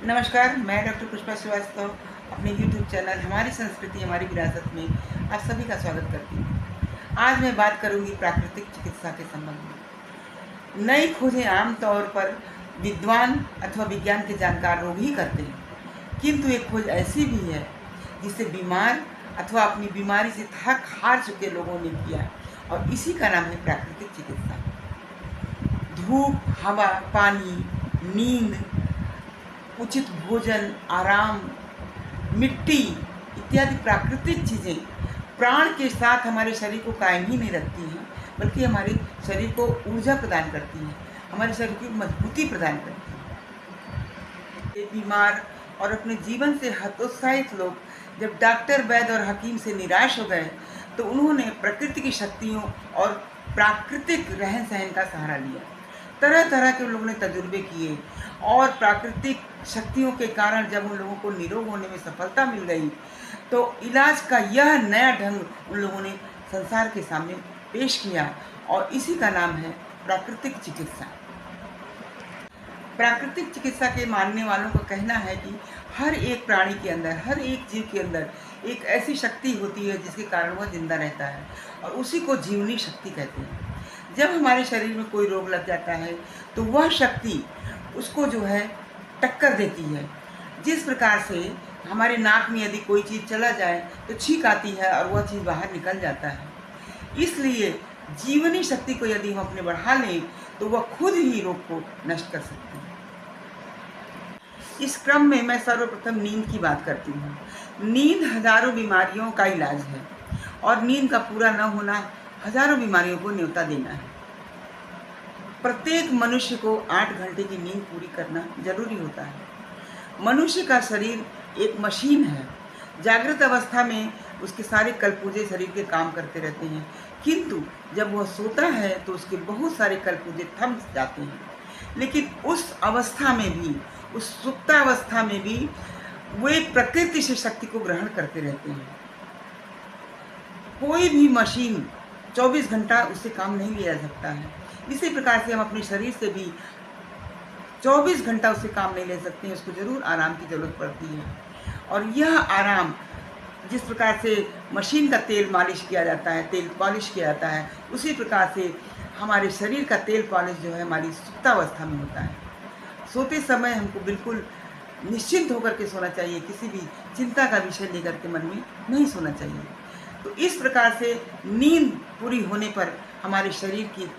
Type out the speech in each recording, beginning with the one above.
नमस्कार, मैं डॉक्टर पुष्पा श्रीवास्तव अपने यूट्यूब चैनल हमारी संस्कृति हमारी विरासत में आप सभी का स्वागत करती हूँ। आज मैं बात करूँगी प्राकृतिक चिकित्सा के संबंध में। नई खोजें आमतौर पर विद्वान अथवा विज्ञान के जानकार लोग ही करते हैं, किंतु एक खोज ऐसी भी है जिसे बीमार अथवा अपनी बीमारी से थक हार चुके लोगों ने किया, और इसी का नाम है प्राकृतिक चिकित्सा। धूप, हवा, पानी, नींद, उचित भोजन, आराम, मिट्टी इत्यादि प्राकृतिक चीज़ें प्राण के साथ हमारे शरीर को कायम ही नहीं रखती हैं, बल्कि हमारे शरीर को ऊर्जा प्रदान करती हैं, हमारे शरीर की मजबूती प्रदान करती हैं। ये बीमार और अपने जीवन से हतोत्साहित लोग जब डॉक्टर, वैद्य और हकीम से निराश हो गए तो उन्होंने प्रकृति की शक्तियों और प्राकृतिक रहन सहन का सहारा लिया। तरह तरह के उन लोगों ने तजुर्बे किए और प्राकृतिक शक्तियों के कारण जब उन लोगों को निरोग होने में सफलता मिल गई तो इलाज का यह नया ढंग उन लोगों ने संसार के सामने पेश किया, और इसी का नाम है प्राकृतिक चिकित्सा। प्राकृतिक चिकित्सा के मानने वालों का कहना है कि हर एक प्राणी के अंदर, हर एक जीव के अंदर एक ऐसी शक्ति होती है जिसके कारण वह जिंदा रहता है, और उसी को जीवनी शक्ति कहते हैं। जब हमारे शरीर में कोई रोग लग जाता है तो वह शक्ति उसको जो है टक्कर देती है। जिस प्रकार से हमारे नाक में यदि कोई चीज़ चला जाए तो छींक आती है और वह चीज़ बाहर निकल जाता है। इसलिए जीवनी शक्ति को यदि हम अपने बढ़ा लें तो वह खुद ही रोग को नष्ट कर सकती है। इस क्रम में मैं सर्वप्रथम नींद की बात करती हूँ। नींद हजारों बीमारियों का इलाज है, और नींद का पूरा न होना हजारों बीमारियों को न्योता देना है। प्रत्येक मनुष्य को 8 घंटे की नींद पूरी करना जरूरी होता है। मनुष्य का शरीर एक मशीन है। जागृत अवस्था में उसके सारे कलपुर्जे शरीर के काम करते रहते हैं, किंतु जब वह सोता है तो उसके बहुत सारे कलपुर्जे थम जाते हैं। लेकिन उस अवस्था में भी, उस सुप्तावस्था में भी वे प्रकृति से शक्ति को ग्रहण करते रहते हैं। कोई भी मशीन 24 घंटा उससे काम नहीं लिया जा सकता है। इसी प्रकार से हम अपने शरीर से भी 24 घंटा उससे काम नहीं ले सकते हैं, उसको ज़रूर आराम की ज़रूरत पड़ती है। और यह आराम, जिस प्रकार से मशीन का तेल मालिश किया जाता है, तेल पॉलिश किया जाता है, उसी प्रकार से हमारे शरीर का तेल पॉलिश जो है हमारी सुप्तावस्था में होता है। सोते समय हमको बिल्कुल निश्चिंत होकर के सोना चाहिए, किसी भी चिंता का विषय लेकर के मन में नहीं सोना चाहिए। तो इस प्रकार से नींद पूरी होने पर हमारे शरीर की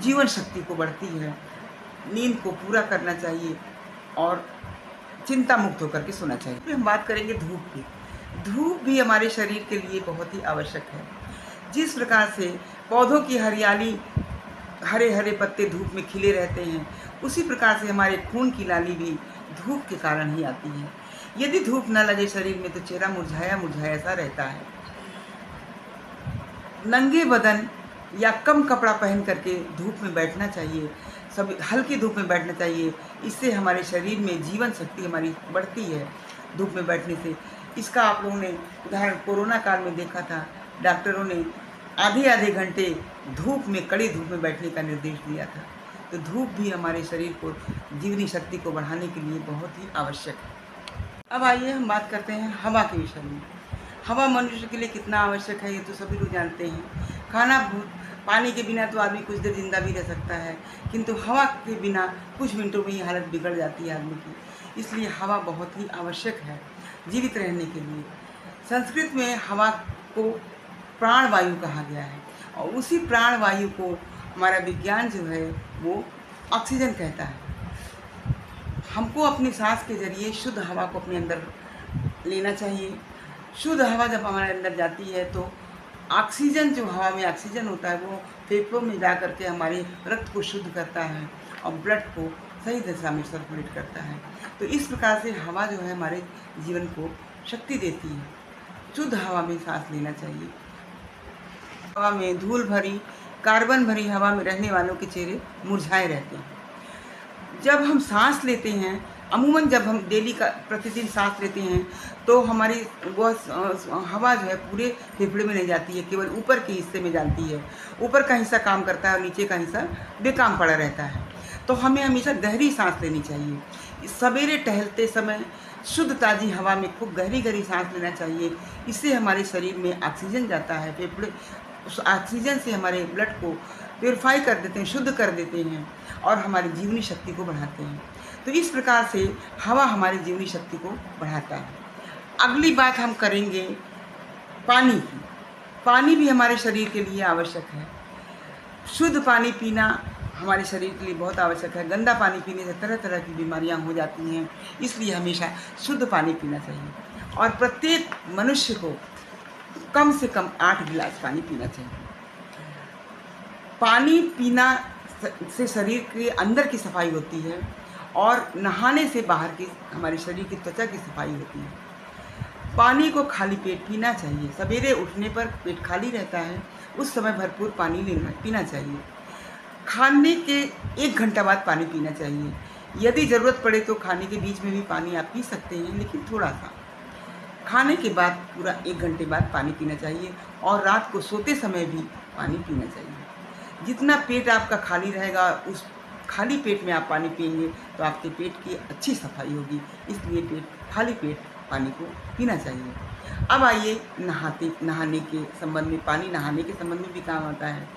जीवन शक्ति को बढ़ती है। नींद को पूरा करना चाहिए और चिंता मुक्त होकर के सोना चाहिए। फिर हम बात करेंगे धूप की। धूप भी हमारे शरीर के लिए बहुत ही आवश्यक है। जिस प्रकार से पौधों की हरियाली, हरे हरे पत्ते धूप में खिले रहते हैं, उसी प्रकार से हमारे खून की लाली भी धूप के कारण ही आती है। यदि धूप न लगे शरीर में तो चेहरा मुरझाया मुरझाया सा रहता है। नंगे बदन या कम कपड़ा पहन करके धूप में बैठना चाहिए, सब हल्की धूप में बैठना चाहिए। इससे हमारे शरीर में जीवन शक्ति हमारी बढ़ती है धूप में बैठने से। इसका आप लोगों ने उदाहरण कोरोना काल में देखा था। डॉक्टरों ने आधे आधे घंटे धूप में, कड़ी धूप में बैठने का निर्देश दिया था। तो धूप भी हमारे शरीर को जीवनी शक्ति को बढ़ाने के लिए बहुत ही आवश्यक है। अब आइए हम बात करते हैं हवा के विषय में। हवा मनुष्य के लिए कितना आवश्यक है ये तो सभी लोग जानते हैं। खाना, पानी के बिना तो आदमी कुछ देर जिंदा भी रह सकता है, किंतु हवा के बिना कुछ मिनटों में ही हालत बिगड़ जाती है आदमी की। इसलिए हवा बहुत ही आवश्यक है जीवित रहने के लिए। संस्कृत में हवा को प्राण वायु कहा गया है, और उसी प्राण वायु को हमारा विज्ञान जो है वो ऑक्सीजन कहता है। हमको अपनी सांस के जरिए शुद्ध हवा को अपने अंदर लेना चाहिए। शुद्ध हवा जब हमारे अंदर जाती है तो ऑक्सीजन, जो हवा में ऑक्सीजन होता है, वो फेफड़ों में जा करके हमारे रक्त को शुद्ध करता है और ब्लड को सही दिशा में सर्कुलेट करता है। तो इस प्रकार से हवा जो है हमारे जीवन को शक्ति देती है। शुद्ध हवा में सांस लेना चाहिए। हवा में धूल भरी, कार्बन भरी हवा में रहने वालों के चेहरे मुरझाए रहते हैं। जब हम सांस लेते हैं, अमूमन जब हम डेली का प्रतिदिन सांस लेते हैं तो हमारी वह हवा जो है पूरे फेफड़े में नहीं जाती है, केवल ऊपर के हिस्से में जाती है। ऊपर का हिस्सा काम करता है और नीचे का हिस्सा बेकाम पड़ा रहता है। तो हमें हमेशा गहरी सांस लेनी चाहिए। सवेरे टहलते समय शुद्ध ताज़ी हवा में खूब गहरी गहरी सांस लेना चाहिए। इससे हमारे शरीर में ऑक्सीजन जाता है, फेफड़े उस ऑक्सीजन से हमारे ब्लड को प्योरीफाई कर देते हैं, शुद्ध कर देते हैं और हमारी जीवनी शक्ति को बढ़ाते हैं। तो इस प्रकार से हवा हमारी जीवनी शक्ति को बढ़ाता है। अगली बात हम करेंगे पानी की। पानी भी हमारे शरीर के लिए आवश्यक है। शुद्ध पानी पीना हमारे शरीर के लिए बहुत आवश्यक है। गंदा पानी पीने से तरह तरह की बीमारियां हो जाती हैं, इसलिए हमेशा शुद्ध पानी पीना चाहिए और प्रत्येक मनुष्य को कम से कम 8 गिलास पानी पीना चाहिए। पानी पीना से शरीर के अंदर की सफाई होती है और नहाने से बाहर की हमारे शरीर की त्वचा की सफाई होती है। पानी को खाली पेट पीना चाहिए। सवेरे उठने पर पेट खाली रहता है, उस समय भरपूर पानी पीना चाहिए। खाने के 1 घंटा बाद पानी पीना चाहिए। यदि ज़रूरत पड़े तो खाने के बीच में भी पानी आप पी सकते हैं, लेकिन थोड़ा सा। खाने के बाद पूरा 1 घंटे बाद पानी पीना चाहिए और रात को सोते समय भी पानी पीना चाहिए। जितना पेट आपका खाली रहेगा, उस खाली पेट में आप पानी पिएंगे तो आपके पेट की अच्छी सफाई होगी, इसलिए खाली पेट पानी को पीना चाहिए। अब आइए नहाने के संबंध में। पानी नहाने के संबंध में भी काम आता है।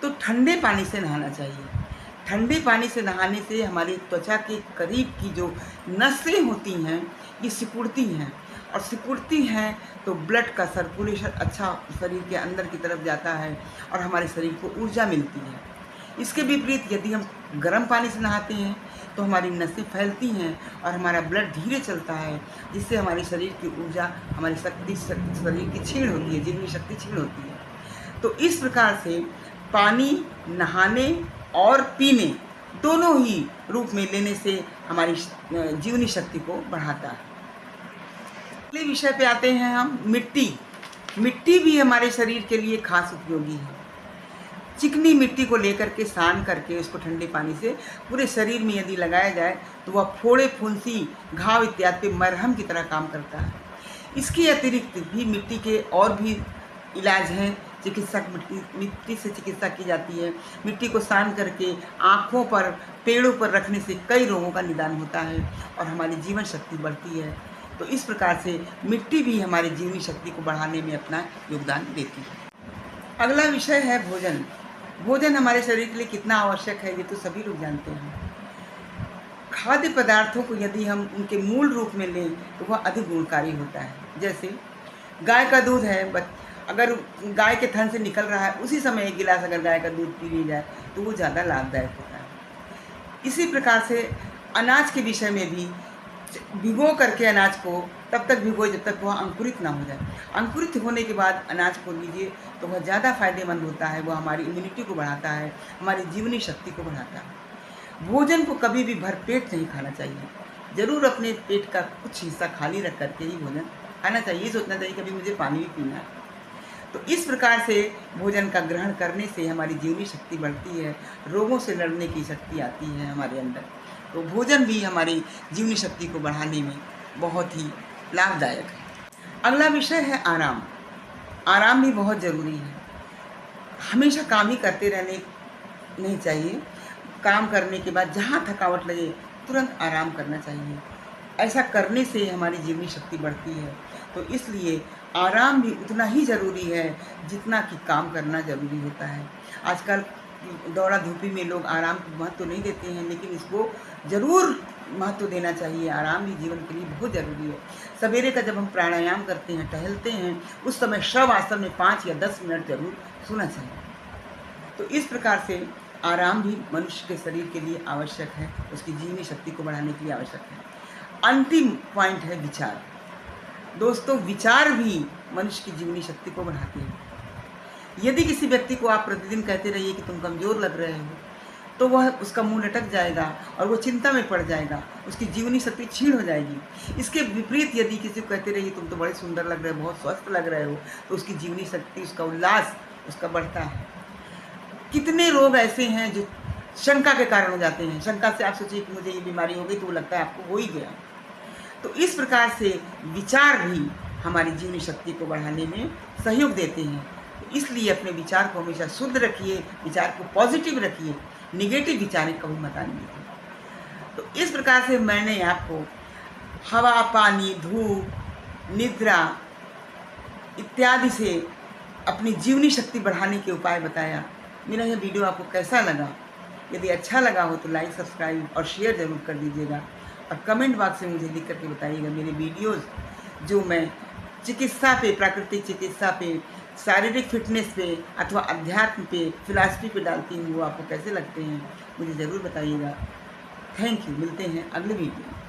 तो ठंडे पानी से नहाना चाहिए। ठंडे पानी से नहाने से हमारी त्वचा के करीब की जो नसें होती हैं ये सिकुड़ती हैं, और सिकुड़ती हैं तो ब्लड का सर्कुलेशन अच्छा शरीर के अंदर की तरफ जाता है और हमारे शरीर को ऊर्जा मिलती है। इसके विपरीत यदि हम गर्म पानी से नहाते हैं तो हमारी नसें फैलती हैं और हमारा ब्लड धीरे चलता है, जिससे हमारे शरीर की ऊर्जा, हमारी शक्ति शरीर की क्षीण होती है, जीवनी शक्ति क्षीण होती है। तो इस प्रकार से पानी नहाने और पीने दोनों ही रूप में लेने से हमारी जीवनी शक्ति को बढ़ाता है। अगले विषय पे आते हैं हम, मिट्टी। मिट्टी भी हमारे शरीर के लिए खास उपयोगी है। चिकनी मिट्टी को लेकर के सान करके उसको ठंडे पानी से पूरे शरीर में यदि लगाया जाए तो वह फोड़े, फुंसी, घाव इत्यादि पे मरहम की तरह काम करता है। इसके अतिरिक्त भी मिट्टी के और भी इलाज हैं। मिट्टी से चिकित्सा की जाती है। मिट्टी को सान करके आँखों पर, पेड़ों पर रखने से कई रोगों का निदान होता है और हमारी जीवन शक्ति बढ़ती है। तो इस प्रकार से मिट्टी भी हमारी जीवनी शक्ति को बढ़ाने में अपना योगदान देती है। अगला विषय है भोजन। भोजन हमारे शरीर के लिए कितना आवश्यक है ये तो सभी लोग जानते हैं। खाद्य पदार्थों को यदि हम उनके मूल रूप में लें तो वह अधिक गुणकारी होता है। जैसे गाय का दूध है, अगर गाय के थन से निकल रहा है उसी समय 1 गिलास अगर गाय का दूध पी लिया जाए तो वो ज़्यादा लाभदायक होता है। इसी प्रकार से अनाज के विषय में भी भिगो करके अनाज को तब तक भिगोए जब तक वह अंकुरित ना हो जाए। अंकुरित होने के बाद अनाज को लीजिए तो वह ज़्यादा फायदेमंद होता है। वह हमारी इम्यूनिटी को बढ़ाता है, हमारी जीवनी शक्ति को बढ़ाता है। भोजन को कभी भी भरपेट नहीं खाना चाहिए। ज़रूर अपने पेट का कुछ हिस्सा खाली रख करके ही भोजन खाना चाहिए। सोचना चाहिए कभी मुझे पानी भी पीना है। तो इस प्रकार से भोजन का ग्रहण करने से हमारी जीवनी शक्ति बढ़ती है, रोगों से लड़ने की शक्ति आती है हमारे अंदर। तो भोजन भी हमारी जीवनी शक्ति को बढ़ाने में बहुत ही लाभदायक है। अगला विषय है आराम। आराम भी बहुत ज़रूरी है। हमेशा काम ही करते रहने नहीं चाहिए। काम करने के बाद जहाँ थकावट लगे तुरंत आराम करना चाहिए। ऐसा करने से हमारी जीवनी शक्ति बढ़ती है। तो इसलिए आराम भी उतना ही ज़रूरी है जितना कि काम करना ज़रूरी होता है। आजकल दौड़ा धूपी में लोग आराम को महत्व तो नहीं देते हैं, लेकिन इसको ज़रूर महत्व देना चाहिए। आराम भी जीवन के लिए बहुत ज़रूरी है। सवेरे का जब हम प्राणायाम करते हैं, टहलते हैं, उस समय शव आसन में 5 या 10 मिनट जरूर सोना चाहिए। तो इस प्रकार से आराम भी मनुष्य के शरीर के लिए आवश्यक है, उसकी जीवनी शक्ति को बढ़ाने के लिए आवश्यक है। अंतिम पॉइंट है विचार। दोस्तों, विचार भी मनुष्य की जीवनी शक्ति को बढ़ाते हैं। यदि किसी व्यक्ति को आप प्रतिदिन कहते रहिए कि तुम कमज़ोर लग रहे हो, तो वह उसका मुंह लटक जाएगा और वो चिंता में पड़ जाएगा, उसकी जीवनी शक्ति क्षीण हो जाएगी। इसके विपरीत यदि किसी को कहते रहिए तुम तो बड़े सुंदर लग रहे हो, बहुत स्वस्थ लग रहे हो, तो उसकी जीवनी शक्ति, उसका उल्लास उसका बढ़ता है। कितने रोग ऐसे हैं जो शंका के कारण हो जाते हैं। शंका से आप सोचिए कि मुझे ये बीमारी हो गई, तो वो लगता है आपको हो ही गया। तो इस प्रकार से विचार भी हमारी जीवनी शक्ति को बढ़ाने में सहयोग देते हैं। तो इसलिए अपने विचार को हमेशा शुद्ध रखिए, विचार को पॉजिटिव रखिए, निगेटिव विचारें कभी मत आने दीजिए। तो इस प्रकार से मैंने आपको हवा, पानी, धूप, निद्रा इत्यादि से अपनी जीवनी शक्ति बढ़ाने के उपाय बताया। मेरा यह वीडियो आपको कैसा लगा? यदि अच्छा लगा हो तो लाइक, सब्सक्राइब और शेयर ज़रूर कर दीजिएगा और कमेंट बॉक्स में मुझे लिख करके बताइएगा मेरे वीडियोज़ जो मैं चिकित्सा पे, प्राकृतिक चिकित्सा पे, शारीरिक फिटनेस पे अथवा अध्यात्म पे, फिलॉसफी पे डालती हूँ, वो आपको कैसे लगते हैं मुझे ज़रूर बताइएगा। Thank you. मिलते हैं अगले वीडियो में।